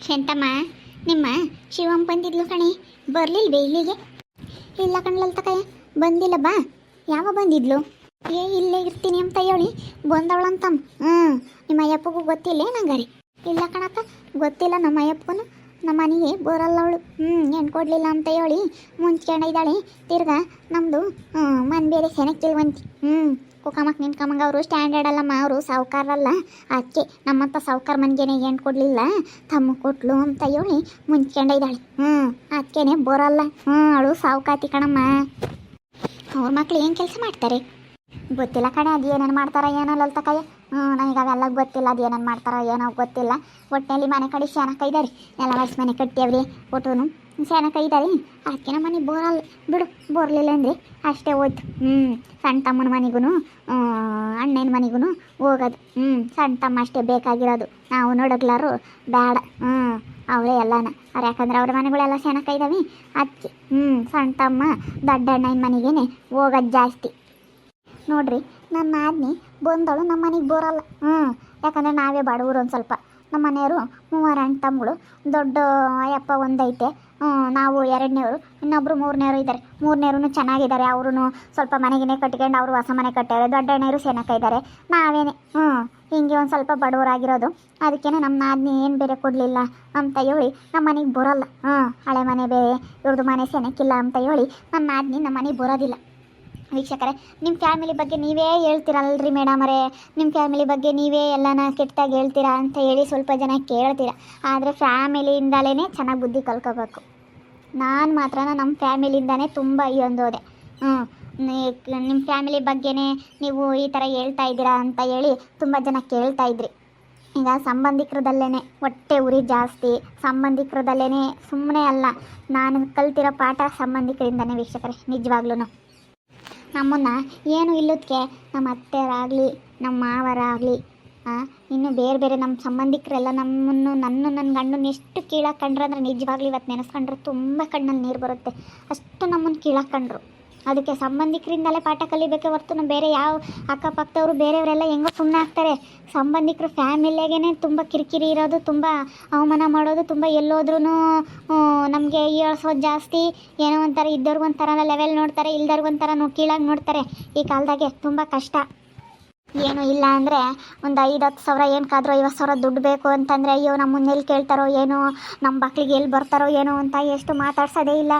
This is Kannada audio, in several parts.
ಶಾಂತಮ್ಮ, ನಿಮ್ಮ ಶಿವಮ್ಮ ಬಂದಿದ್ಲು ಕಣೆ, ಬರ್ಲಿಲ್ವೇ ಇಲ್ಲಿಗೆ? ಇಲ್ಲ ಕಣ್ಲಲ್ತಕಯ್ಯ, ಬಂದಿಲ್ಲ. ಬಾ. ಯಾವ ಬಂದಿದ್ಲು? ಇಲ್ಲೇ ಇರ್ತೀನಿ ಅಂತ ಹೇಳಿ ಬಂದವಳಂತಮ್ಮ. ನಿಮ್ಮ ಅಯ್ಯಪ್ಪಗೂ ಗೊತ್ತಿಲ್ಲ ನಂಗಾರಿ? ಇಲ್ಲ ಕಣಕ್ಕ, ಗೊತ್ತಿಲ್ಲ. ನಮ್ಮ ಅಯ್ಯಪ್ಪನು ನಮ್ಮ ಮನೆಗೆ ಬರಲ್ಲ ಅವಳು. ಏನು ಕೊಡಲಿಲ್ಲ ಅಂತ ಹೇಳಿ ಮುಂಚ್ಕೊಂಡಿದ್ದಾಳೆ. ತಿರ್ಗಾ ನಮ್ಮದು ಮನೆ ಬೇರೆ ಸೆನಕ್ಕಿಲ್ವಂತಿ. ಕುಕಮಕ್ ನಿನ್ಕಮಂಗ ಅವರು ಸ್ಟ್ಯಾಂಡರ್ಡ್ ಅಲ್ಲಮ್ಮ, ಅವರು ಸಾವುಕಾರಲ್ಲ. ಅದಕ್ಕೆ ನಮ್ಮಂಥ ಸಾವುಕಾರ ಮನೆಗೇನೆ ಏನು ಕೊಡಲಿಲ್ಲ, ತಮ್ಮ ಕೊಟ್ಲು ಅಂತ ಹೇಳಿ ಮುಂಚ್ಕೊಂಡಿದ್ದಾಳೆ. ಅದಕ್ಕೇನೆ ಬರಲ್ಲ. ಅವಳು ಸಾವುಕಾತಿ ಕಣಮ್ಮ. ಅವ್ರ ಮಕ್ಳು ಏನು ಕೆಲಸ ಮಾಡ್ತಾರೆ ಗೊತ್ತಿಲ್ಲ ಕಣೆ. ಅದು ಏನೇನು ಮಾಡ್ತಾರ ಏನಲ್ಲಲ್ತಕಯ್ಯ. ನನಗೆ ಅವೆಲ್ಲ ಗೊತ್ತಿಲ್ಲ, ಅದು ಏನೇನು ಮಾಡ್ತಾರೋ ಏನೋ ಗೊತ್ತಿಲ್ಲ. ಒಟ್ಟಿನಲ್ಲಿ ಮನೆ ಕಡೆ ಶಾನಕ ಇದ್ದಾರೆ, ಎಲ್ಲ ವಯಸ್ಸು ಮನೆ ಕಟ್ಟಿಯವ್ರಿ ಒಟ್ಟುನು ಶಾನಕ ಇದ್ದಾರೆ. ಅದಕ್ಕೆ ನಮ್ಮ ಮನೆಗೆ ಬರಲ್ಲ ಬಿಡು. ಬರಲಿಲ್ಲ ಅಂದರೆ ಅಷ್ಟೇ ಹೋಯ್ತು. ಸಣ್ಣ ತಮ್ಮನ ಮನೆಗೂ ಅಣ್ಣನ ಮನೆಗೂ ಹೋಗೋದು. ಸಣ್ಣ ತಮ್ಮ ಅಷ್ಟೇ ಬೇಕಾಗಿರೋದು, ನಾವು ನೋಡೋಗ್ಲಾರು ಬೇಡ. ಅವಳೇ ಎಲ್ಲನ ಅವ್ರು, ಯಾಕಂದ್ರೆ ಅವ್ರ ಮನೆಗಳೆಲ್ಲ ಶಾನಕ ಇದ್ದಾವೆ. ಅದಕ್ಕೆ ಸಣ್ಣ ತಮ್ಮ ದೊಡ್ಡ ಅಣ್ಣನ ಮನೆಗೇನೆ ಹೋಗೋದು ಜಾಸ್ತಿ. ನೋಡ್ರಿ, ನನ್ನ ಆದ್ನಿ ಬಂದವಳು ನಮ್ಮ ಮನೆಗೆ ಬರೋಲ್ಲ. ಯಾಕಂದರೆ ನಾವೇ ಬಡವರು. ಒಂದು ಸ್ವಲ್ಪ ನಮ್ಮ ಮನೆಯವರು 3 ಅಣ್ಣ ತಮ್ಮಗಳು, ದೊಡ್ಡ ಅಯ್ಯಪ್ಪ ಒಂದೈತೆ, ನಾವು 2ನೇವರು, ಇನ್ನೊಬ್ಬರು 3ನೇವರು ಇದ್ದಾರೆ. 3ನೇವರು ಚೆನ್ನಾಗಿದ್ದಾರೆ. ಅವರು ಸ್ವಲ್ಪ ಮನೆಗೇ ಕಟ್ಕೊಂಡು ಅವರು ಹೊಸ ಮನೆ ಕಟ್ಟಾರೆ. ದೊಡ್ಡ ಅಣ್ಣರು ಸೆನಕ ಇದ್ದಾರೆ. ನಾವೇನೆ ಹಿಂಗೆ ಒಂದು ಸ್ವಲ್ಪ ಬಡವರಾಗಿರೋದು. ಅದಕ್ಕೇ ನಮ್ಮ ಆದ್ನಿ ಏನು ಬೇರೆ ಕೊಡಲಿಲ್ಲ ಅಂತ ಹೇಳಿ ನಮ್ಮ ಮನೆಗೆ ಬರೋಲ್ಲ. ಹಳೆ ಮನೆ ಬೇರೆ, ಇವ್ರದ್ದು ಮನೆ ಸೆನಕ್ಕಿಲ್ಲ ಅಂತ ಹೇಳಿ ನನ್ನ ಆದ್ನಿ ನಮ್ಮ ಮನೆಗೆ ಬರೋದಿಲ್ಲ. ವೀಕ್ಷಕರೇ, ನಿಮ್ಮ ಫ್ಯಾಮಿಲಿ ಬಗ್ಗೆ ನೀವೇ ಹೇಳ್ತೀರಲ್ರಿ ಮೇಡಮರೇ, ನಿಮ್ಮ ಫ್ಯಾಮಿಲಿ ಬಗ್ಗೆ ನೀವೇ ಎಲ್ಲನ ಕೆಟ್ಟದಾಗಿ ಹೇಳ್ತೀರಾ ಅಂತ ಹೇಳಿ ಸ್ವಲ್ಪ ಜನ ಕೇಳ್ತೀರಾ. ಆದರೆ ಫ್ಯಾಮಿಲಿಯಿಂದಲೇ ಚೆನ್ನಾಗಿ ಬುದ್ಧಿ ಕಲ್ಕೋಬೇಕು. ನಾನು ಮಾತ್ರ ನಮ್ಮ ಫ್ಯಾಮಿಲಿಯಿಂದನೇ ತುಂಬ ಹೋದೆ. ನಿಮ್ಮ ಫ್ಯಾಮಿಲಿ ಬಗ್ಗೆನೇ ನೀವು ಈ ಥರ ಹೇಳ್ತಾ ಇದ್ದೀರಾ ಅಂತ ಹೇಳಿ ತುಂಬ ಜನ ಕೇಳ್ತಾ ಇದ್ರಿ. ಈಗ ಸಂಬಂಧಿಕರದಲ್ಲೇ ಹೊಟ್ಟೆ ಉರಿ ಜಾಸ್ತಿ. ಸಂಬಂಧಿಕರದಲ್ಲೇ ಸುಮ್ಮನೆ ಅಲ್ಲ, ನಾನು ಕಲ್ತಿರೋ ಪಾಠ ಸಂಬಂಧಿಕರಿಂದನೇ ವೀಕ್ಷಕರೇ. ನಿಜವಾಗ್ಲೂ ನಮ್ಮನ್ನು ಏನು ಇಲ್ಲದಕ್ಕೆ ನಮ್ಮ ಅತ್ತೆಯರಾಗಲಿ, ನಮ್ಮ ಮಾವರಾಗಲಿ, ಇನ್ನು ಬೇರೆ ಬೇರೆ ನಮ್ಮ ಸಂಬಂಧಿಕರೆಲ್ಲ ನನ್ನ ಗಂಡನ ಎಷ್ಟು ಕೀಳಾಗಿ ಕಂಡ್ರು ಅಂದರೆ ನಿಜವಾಗ್ಲೂ ಇವತ್ತು ನೆನೆಸ್ಕೊಂಡ್ರೆ ತುಂಬ ಕಣ್ಣಲ್ಲಿ ನೀರು ಬರುತ್ತೆ. ಅಷ್ಟು ನಮ್ಮನ್ನು ಕೀಳಾಗಿ ಕಂಡ್ರು. ಅದಕ್ಕೆ ಸಂಬಂಧಿಕರಿಂದಲೇ ಪಾಠ ಕಲಿಬೇಕೆ ಹೊರತು ನಮ್ಮ ಬೇರೆ ಯಾವ ಅಕ್ಕಪಕ್ಕದವರು ಬೇರೆಯವರೆಲ್ಲ ಹೆಂಗೋ ಸುಮ್ಮನೆ ಆಗ್ತಾರೆ. ಸಂಬಂಧಿಕರು ಫ್ಯಾಮಿಲಿಯಾಗೇ ತುಂಬ ಕಿರಿಕಿರಿ ಇರೋದು, ತುಂಬ ಅವಮಾನ ಮಾಡೋದು, ತುಂಬ ಎಲ್ಲೋದ್ರೂ ನಮಗೆ ಏಳ್ಸೋದು ಜಾಸ್ತಿ. ಏನೋ ಒಂಥರ ಇದ್ದವ್ರಿಗೆ ಒಂಥರ ಲೆವೆಲ್ ನೋಡ್ತಾರೆ, ಇಲ್ದವ್ರಿಗೆ ಒಂಥರ ಕೀಳಾಗಿ ನೋಡ್ತಾರೆ. ಈ ಕಾಲದಾಗೆ ತುಂಬ ಕಷ್ಟ. ಏನೂ ಇಲ್ಲ ಅಂದರೆ ಒಂದು 5-10 ಸಾವಿರ ಏನಕ್ಕಾದ್ರೂ 50 ಸಾವಿರ ದುಡ್ಡು ಬೇಕು ಅಂತಂದರೆ ಅಯ್ಯೋ ನಮ್ಮ ಮುನ್ನೆಲ್ಲಿ ಕೇಳ್ತಾರೋ ಏನೋ, ನಮ್ಮ ಮಕ್ಳಿಗೆ ಎಲ್ಲಿ ಬರ್ತಾರೋ ಏನೋ ಅಂತ ಎಷ್ಟು ಮಾತಾಡ್ಸೋದೇ ಇಲ್ಲ.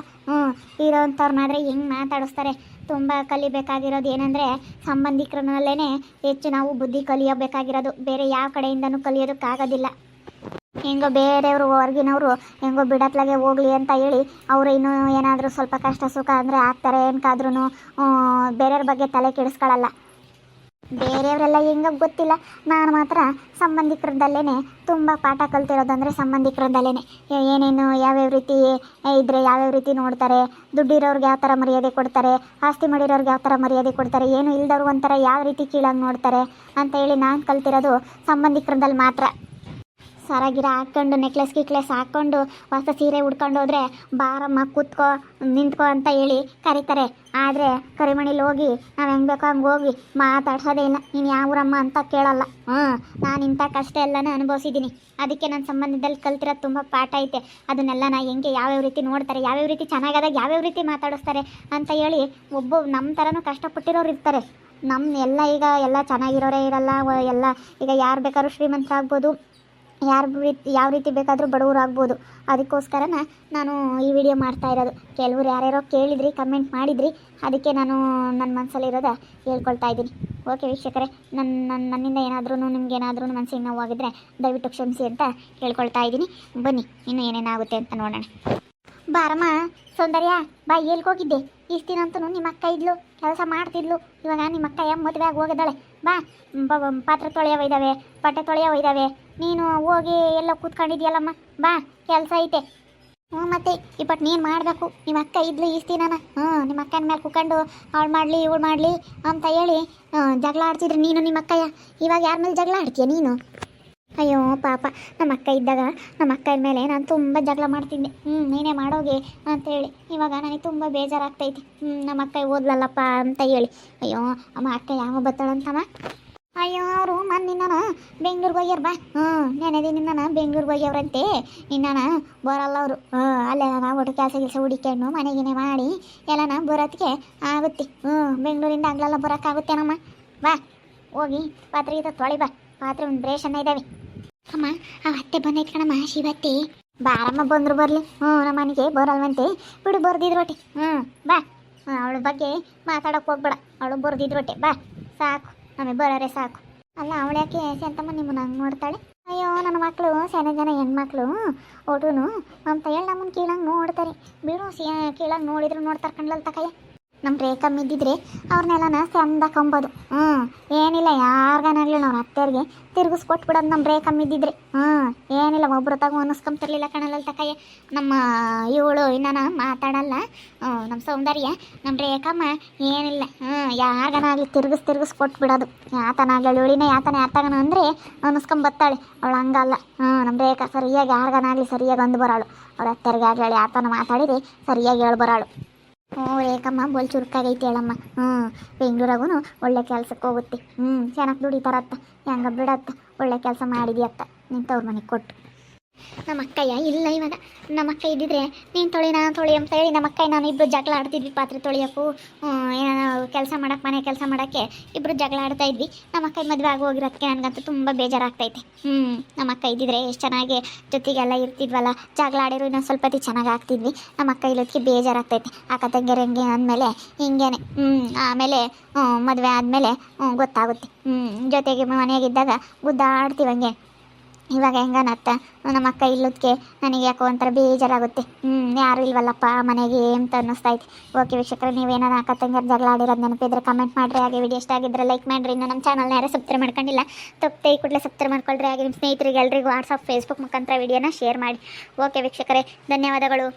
ಇರೋವಂಥವ್ರನ್ನಾದರೆ ಹೆಂಗೆ ಮಾತಾಡಿಸ್ತಾರೆ. ತುಂಬ ಕಲಿಬೇಕಾಗಿರೋದು ಏನಂದರೆ ಸಂಬಂಧಿಕರಲ್ಲೇ ಹೆಚ್ಚು ನಾವು ಬುದ್ಧಿ ಕಲಿಯಬೇಕಾಗಿರೋದು. ಬೇರೆ ಯಾವ ಕಡೆಯಿಂದನೂ ಕಲಿಯೋದಕ್ಕಾಗೋದಿಲ್ಲ. ಹೆಂಗೋ ಬೇರೆಯವರು ಹೊರಗಿನವರು ಹೆಂಗೋ ಬಿಡತ್ಲಾಗೆ ಹೋಗಲಿ ಅಂತ ಹೇಳಿ ಅವರು ಇನ್ನೂ ಏನಾದರೂ ಸ್ವಲ್ಪ ಕಷ್ಟ ಸುಖ ಅಂದರೆ ಆಗ್ತಾರೆ. ಏನಕ್ಕಾದ್ರೂ ಬೇರೆಯವ್ರ ಬಗ್ಗೆ ತಲೆ ಕೆಡಿಸ್ಕೊಳ್ಳಲ್ಲ. ಬೇರೆಯವರೆಲ್ಲ ಹೆಂಗ ಗೊತ್ತಿಲ್ಲ. ನಾನು ಮಾತ್ರ ಸಂಬಂಧಿಕರದಲ್ಲೇ ತುಂಬ ಪಾಠ ಕಲ್ತಿರೋದಂದರೆ ಸಂಬಂಧಿಕರದಲ್ಲೇ. ಏನೇನು ಯಾವ್ಯಾವ ರೀತಿ ಇದ್ದರೆ ಯಾವ್ಯಾವ ರೀತಿ ನೋಡ್ತಾರೆ, ದುಡ್ಡಿರೋರ್ಗೆ ಯಾವ ಥರ ಮರ್ಯಾದೆ ಕೊಡ್ತಾರೆ, ಆಸ್ತಿ ಮಾಡಿರೋರ್ಗೆ ಯಾವ ಥರ ಮರ್ಯಾದೆ ಕೊಡ್ತಾರೆ, ಏನು ಇಲ್ದವ್ರು ಒಂಥರ ಯಾವ ರೀತಿ ಕೀಳಾಗಿ ನೋಡ್ತಾರೆ ಅಂತ ಹೇಳಿ ನಾನು ಕಲ್ತಿರೋದು ಸಂಬಂಧಿಕರದಲ್ಲಿ ಮಾತ್ರ. ಸರಾಗಿರ ಹಾಕ್ಕೊಂಡು ನೆಕ್ಲೆಸ್ ಹಾಕ್ಕೊಂಡು ಹೊಸ ಸೀರೆ ಉಡ್ಕೊಂಡು ಹೋದರೆ ಬಾರಮ್ಮ ಕೂತ್ಕೋ ನಿಂತ್ಕೋ ಅಂತ ಹೇಳಿ ಕರೀತಾರೆ. ಆದರೆ ಕರಿಮಣಿಲಿ ಹೋಗಿ ನಾವು ಹೆಂಗೆ ಬೇಕೋ ಹಂಗೆ ಹೋಗಿ ಮಾತಾಡ್ಸೋದೇ ಇಲ್ಲ. ನೀನು ಯಾವೂರಮ್ಮ ಅಂತ ಕೇಳಲ್ಲ. ನಾನು ಇಂಥ ಕಷ್ಟ ಎಲ್ಲನೂ ಅನುಭವಿಸಿದ್ದೀನಿ. ಅದಕ್ಕೆ ನನ್ನ ಸಂಬಂಧದಲ್ಲಿ ಕಲ್ತಿರೋದು ತುಂಬ ಪಾಠ ಐತೆ. ಅದನ್ನೆಲ್ಲ ನಾನು ಹೆಂಗೆ ಯಾವ್ಯಾವ ರೀತಿ ನೋಡ್ತಾರೆ, ಯಾವ್ಯಾವ ರೀತಿ ಚೆನ್ನಾಗಾದಾಗ ಯಾವ್ಯಾವ ರೀತಿ ಮಾತಾಡಿಸ್ತಾರೆ ಅಂತ ಹೇಳಿ ನಮ್ಮ ಥರನೂ ಕಷ್ಟಪಟ್ಟಿರೋರು ಇರ್ತಾರೆ. ಎಲ್ಲ ಈಗ ಎಲ್ಲ ಚೆನ್ನಾಗಿರೋರೇ ಇರಲ್ಲ. ಎಲ್ಲ ಈಗ ಯಾರು ಬೇಕಾದ್ರೂ ಶ್ರೀಮಂತರಾಗ್ಬೋದು, ಯಾವ ರೀತಿ ಬೇಕಾದರೂ ಬಡವರಾಗ್ಬೋದು. ಅದಕ್ಕೋಸ್ಕರನ ನಾನು ಈ ವಿಡಿಯೋ ಮಾಡ್ತಾ ಇರೋದು. ಕೆಲವರು ಯಾರ್ಯಾರೋ ಕೇಳಿದ್ರಿ, ಕಮೆಂಟ್ ಮಾಡಿದ್ರಿ, ಅದಕ್ಕೆ ನಾನು ನನ್ನ ಮನಸ್ಸಲ್ಲಿರೋದ ಹೇಳ್ಕೊಳ್ತಾ ಇದ್ದೀನಿ. ಓಕೆ ವೀಕ್ಷಕರೇ, ನನ್ನಿಂದ ಏನಾದ್ರೂ ನಿಮ್ಗೇನಾದ್ರೂ ಮನಸ್ಸಿಗೆ ನೋವಾಗಿದ್ದರೆ ದಯವಿಟ್ಟು ಕ್ಷಮಿಸಿ ಅಂತ ಹೇಳ್ಕೊಳ್ತಾ ಇದ್ದೀನಿ. ಬನ್ನಿ ಇನ್ನೂ ಏನೇನಾಗುತ್ತೆ ಅಂತ ನೋಡೋಣ. ಬಾರಮ್ಮ ಸೌಂದರ್ಯ, ಬಾ. ಎಲ್ಗೋಗಿದ್ದೆ ಇಷ್ಟು ದಿನ ಅಂತೂ? ನಿಮ್ಮ ಅಕ್ಕ ಇದ್ಲು, ಕೆಲಸ ಮಾಡ್ತಿದ್ಲು. ಇವಾಗ ನಿಮ್ಮ ಅಕ್ಕ ಮದುವೆ ಆಗಿ ಹೋಗಿದ್ದಾಳೆ. ಬಾ, ಪಾತ್ರೆ ತೊಳೆಯೋ ಇದ್ದಾವೆ, ಬಟ್ಟೆ ತೊಳೆಯೋ ಇದ್ದಾವೆ. ನೀನು ಹೋಗಿ ಎಲ್ಲ ಕೂತ್ಕೊಂಡಿದ್ಯಲ್ಲಮ್ಮ, ಬಾ, ಕೆಲಸ ಐತೆ. ಮತ್ತೆ ಇಪ್ಪಟ್ಟು ನೀನು ಮಾಡಬೇಕು. ನಿಮ್ಮ ಅಕ್ಕ ಇದ್ಲು ಇಷ್ಟು ದಿನನ. ನಿಮ್ಮ ಅಕ್ಕನ ಮೇಲೆ ಕೂತ್ಕೊಂಡು ಅವಳು ಮಾಡಲಿ ಇವಳು ಮಾಡಲಿ ಅಂತ ಹೇಳಿ ಜಗಳ ಆಡ್ತಿದ್ರಿ ನೀನು ನಿಮ್ಮ ಅಕ್ಕಯ್ಯ. ಇವಾಗ ಯಾರ ಮೇಲೆ ಜಗಳ ಆಡ್ತೀಯ ನೀನು? ಅಯ್ಯೋ ಪಾಪ, ನಮ್ಮ ಅಕ್ಕ ಇದ್ದಾಗ ನಮ್ಮ ಅಕ್ಕನ ಮೇಲೆ ನಾನು ತುಂಬ ಜಗಳ ಮಾಡ್ತಿದ್ದೆ. ನೀನೇ ಮಾಡೋಗೆ ಅಂತೇಳಿ. ಇವಾಗ ನನಗೆ ತುಂಬ ಬೇಜಾರಾಗ್ತೈತಿ. ನಮ್ಮ ಅಕ್ಕ ಓದ್ಲಲ್ಲಪ್ಪ ಅಂತ ಹೇಳಿ. ಅಯ್ಯೋ ಅಮ್ಮ, ಅಕ್ಕ ಯಾವ ಬತ್ತಾಳಂತಮ್ಮ? ಅಯ್ಯೋ ಅವರು ಮೊನ್ನಿನ್ನ ಬೆಂಗ್ಳೂರಿಗೆ ಹೋಗ್ಯಾರ ಬಾ ನೆನೆ ದಿನ ಬೆಂಗ್ಳೂರಿಗೆ ಹೋಗ್ಯವ್ರಂತೆ ಇನ್ನಾನ ಬರಲ್ಲ ಅವರು ಅಲ್ಲೇ ನಾನು ಒಟ್ಟು ಕೆಲಸ ಕೆಲಸ ಹುಡಿಕೊಂಡು ಮನೆಗಿನೇ ಮಾಡಿ ಎಲ್ಲನ ಬರೋದಕ್ಕೆ ಆಗುತ್ತೆ ಬೆಂಗಳೂರಿಂದ ಆಗ್ಲೆಲ್ಲ ಬರೋಕ್ಕಾಗುತ್ತೇನಮ್ಮ ಬಾ ಹೋಗಿ ಪಾತ್ರೆ ಇದು ತೊಳಿ ಬಾ ಪಾತ್ರೆ ಒಂದು ಬ್ರೇಷನ್ನ ಇದ್ದಾವೆ ಅಮ್ಮ ಆ ಅತ್ತೆ ಬಂದೈತೆ ಕಣಮ್ಮ ಶಿವತ್ತೆ ಬಾರಮ್ಮ ಬಂದ್ರು ಬರಲಿ ನಮ್ಮ ಮನೆಗೆ ಬರಲ್ವಂತೆ ಬಿಡು ಬರ್ದಿದ್ರು ಒಟ್ಟೆ ಬಾ ಅವಳ ಬಗ್ಗೆ ಮಾತಾಡೋಕೆ ಹೋಗ್ಬೇಡ ಅವಳು ಬರ್ದಿದ್ರು ಒಟ್ಟೆ ಬಾ ಸಾಕು ನಮಗೆ ಬರೋರೆ ಸಾಕು ಅಲ್ಲ ಅವಳು ಯಾಕೆ ಶಾಂತಮ್ಮ ನಿಮ್ಮನ್ನ ಹಂಗೆ ನೋಡ್ತಾಳೆ ಅಯ್ಯೋ ನನ್ನ ಮಕ್ಕಳು ಸಣ್ಣ ಜನ ಹೆಣ್ಮಕ್ಳು ಒಟುನು ಅಂತ ಹೇಳಿ ನಮ್ಮನ್ನು ಕೀಳಂಗೆ ನೋಡ್ತಾರೆ ಬಿಡು ಕೀಳಂಗೆ ನೋಡಿದ್ರು ನೋಡ್ತಾರೆ ಕಣ್ಲಲ್ ತಕಯ್ಯ ನಮ್ಮ ರೇಖಾ ಇದ್ದಿದ್ರೆ ಅವ್ರನ್ನೆಲ್ಲನ ಚಂದಕೊಂಬೋದು ಏನಿಲ್ಲ ಯಾರಿಗಾನಾಗ್ಲಿ ನಾವು ಅತ್ತೆಯರಿಗೆ ತಿರುಗಿಸ್ಕೊಟ್ಬಿಡೋದು ನಮ್ಮ ರೇಖಾ ಇದ್ದಿದ್ರೆ ಏನಿಲ್ಲ ಒಬ್ರು ತಗೋ ಅನ್ನಿಸ್ಕೊಂತಿರ್ಲಿಲ್ಲ ಕಣಲ್ಲ ತಕಯ್ಯ ನಮ್ಮ ಇವಳು ಇನ್ನೂ ಮಾತಾಡಲ್ಲ ನಮ್ಮ ಸೌಂದರ್ಯ ನಮ್ಮ ರೇಖಮ್ಮ ಏನಿಲ್ಲ ಯಾರಿಗಾನಾಗ್ಲಿ ತಿರುಗಿಸ್ಕೊಟ್ಬಿಡೋದು ಯಾತನಾಗ್ಲಿ ಇವಳಿನ ಯಾತನ ಯಾತಗನ ಅಂದರೆ ಅನ್ನಿಸ್ಕೊಂಬತ್ತಾಳೆ ಅವಳು ಹಂಗಲ್ಲ ನಮ್ಮ ರೇಖಾ ಸರಿಯಾಗಿ ಯಾರಿಗಾನಾಗ್ಲಿ ಸರಿಯಾಗಿ ಅಂದು ಬರೋಳು ಅವ್ರ ಅತ್ತೆಯರಿಗೆ ಆಗಲಿ ಯಾತನ ಮಾತಾಡಿರಿ ಸರಿಯಾಗಿ ಹೇಳಿ ಬರೋಳು ರೇಖಮ್ಮ ಬೋಲ್ ಚುರುಕಾಗೈತಿ ಹೇಳಮ್ಮ ಬೆಂಗಳೂರಾಗೂ ಒಳ್ಳೆ ಕೆಲ್ಸಕ್ಕೆ ಹೋಗುತ್ತೆ ಚೆನ್ನಾಗಿ ದುಡಿತಾರತ್ತ ಹೆಂಗ ಬಿಡತ್ತ ಒಳ್ಳೆ ಕೆಲಸ ಮಾಡಿದ್ಯತ್ತ ನಿಂತವ್ರ ಮನೆಗೆ ಕೊಟ್ಟು ನಮ್ಮ ಅಕ್ಕಯ್ಯ ಇಲ್ಲ ಇವಾಗ ನಮ್ಮ ಅಕ್ಕ ಇದ್ದಿದ್ರೆ ನೀನು ತೊಳಿ ನಾನು ತೊಳಿ ಅಂತ ಹೇಳಿ ನಮ್ಮ ಅಕ್ಕ ನಾನು ಇಬ್ಬರು ಜಗಳ ಆಡ್ತಿದ್ವಿ ಪಾತ್ರೆ ತೊಳಿಯೋಕ್ಕೂ ಕೆಲಸ ಮಾಡಕ್ಕೆ ಮನೆ ಕೆಲಸ ಮಾಡೋಕ್ಕೆ ಇಬ್ಬರು ಜಗಳ ಆಡ್ತಾ ಇದ್ವಿ ನಮ್ಮ ಅಕ್ಕ ಮದುವೆ ಆಗಿ ಹೋಗಿರೋದಕ್ಕೆ ನನಗಂತೂ ತುಂಬ ಬೇಜಾರಾಗ್ತೈತೆ ನಮ್ಮ ಅಕ್ಕ ಇದ್ದಿದ್ರೆ ಎಷ್ಟು ಚೆನ್ನಾಗಿ ಜೊತೆಗೆಲ್ಲ ಇರ್ತಿದ್ವಲ್ಲ ಜಗಳ ಆಡಿರೋ ಇನ್ನೊಂದು ಸ್ವಲ್ಪ ಹೊತ್ತಿಗೆ ಚೆನ್ನಾಗಿ ಆಗ್ತಿದ್ವಿ ನಮ್ಮ ಅಕ್ಕ ಇಲ್ಲೋದಕ್ಕೆ ಬೇಜಾರಾಗ್ತೈತೆ ಅಕ್ಕ ತಂಗಿಯರಂಗೆ ಅಂದಮೇಲೆ ಹಿಂಗೇನೆ ಆಮೇಲೆ ಮದುವೆ ಆದಮೇಲೆ ಗೊತ್ತಾಗುತ್ತೆ ಜೊತೆಗೆ ಮನೆಯಾಗಿದ್ದಾಗ ಗುದ್ದಾಡ್ತೀವಿ ಹಂಗೆ ಇವಾಗ ಹೆಂಗನತ್ತ ನಮ್ಮ ಅಕ್ಕ ಇಲ್ಲದಕ್ಕೆ ನನಗೆ ಯಾಕೋ ಒಂಥರ ಬೇಜಾರಾಗುತ್ತೆ ಯಾರು ಇಲ್ವಲ್ಲಪ್ಪ ಮನೆಗೆ ಅಂತ ಅನ್ನಿಸ್ತೈತೆ ಓಕೆ ವೀಕ್ಷಕರೇ ನೀವೇನಾರ ಅಕ್ಕ ತಂಗಿಯರು ಜಗಳ ಆಡಿರೋದು ನೆನಪಿದ್ರೆ ಕಮೆಂಟ್ ಮಾಡಿರಿ ಹಾಗೆ ವಿಡಿಯೋ ಇಷ್ಟ ಆಗಿದ್ರೆ ಲೈಕ್ ಮಾಡಿರಿ ಇನ್ನು ನಮ್ಮ ಚಾನಲ್ನ ಯಾರು ಸಬ್ಸ್ಕ್ರೈಬ್ ಮಾಡ್ಕೊಂಡಿಲ್ಲ ತಪ್ಪದೆ ಈ ಕೂಡಲೇ ಸಬ್ಸ್ಕ್ರೈಬ್ ಮಾಡ್ಕೊಳ್ರಿ ಹಾಗೆ ನಿಮ್ಮ ಸ್ನೇಹಿತರಿಗೆ ಎಲ್ರಿಗೂ ವಾಟ್ಸಪ್ ಫೇಸ್ಬುಕ್ ಮುಖಾಂತರ ವಿಡಿಯೋನ ಶೇರ್ ಮಾಡಿ ಓಕೆ ವೀಕ್ಷಕರೇ ಧನ್ಯವಾದಗಳು.